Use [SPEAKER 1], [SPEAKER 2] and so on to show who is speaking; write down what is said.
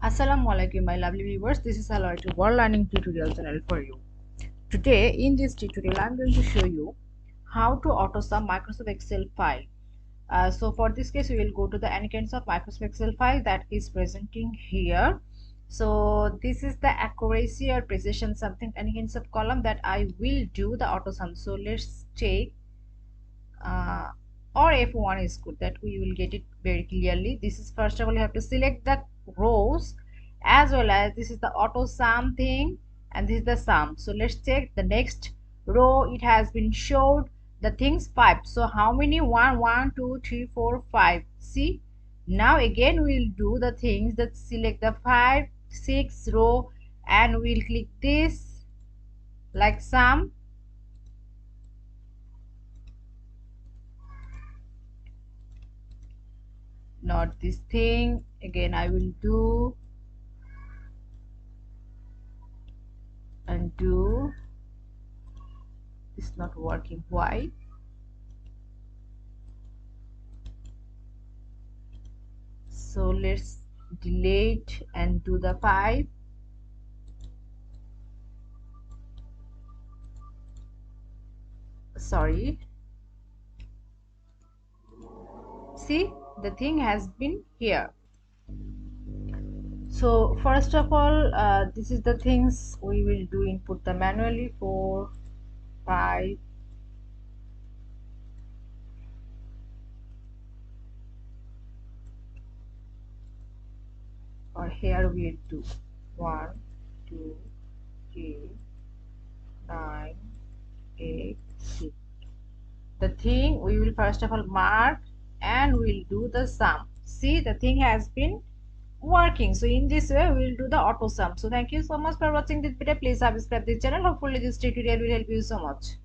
[SPEAKER 1] Assalamualaikum my lovely viewers, this is Hello to World Learning Tutorial channel for you. Today in this tutorial I am going to show you how to AutoSum Microsoft Excel file. So for this case we will go to the any kinds of Microsoft Excel file that is presenting here. So this is the accuracy or precision something any kinds of column that I will do the AutoSum. So let's take or F1 is good, that we will get it very clearly. This is first of all you have to select the rows as well as this is the auto sum thing and this is the sum. So let's check the next row. It has been showed the things 5. So how many? 1 2 3 4 5. See, now again we'll do the things that select the 5 6 row and we'll click this like sum. Not this thing again. I will do and do. It's not working. Why? So let's delete and do the 5. Sorry, see, the thing has been here. So first of all this is the things we will do. Input the manually 4 5 or here we'll do 1 2 3 9 8 6. The thing we will first of all mark and we'll do the sum. See, the thing has been working. So in this way we will do the auto sum. So thank you so much for watching this video. Please subscribe this channel. Hopefully this tutorial will help you so much.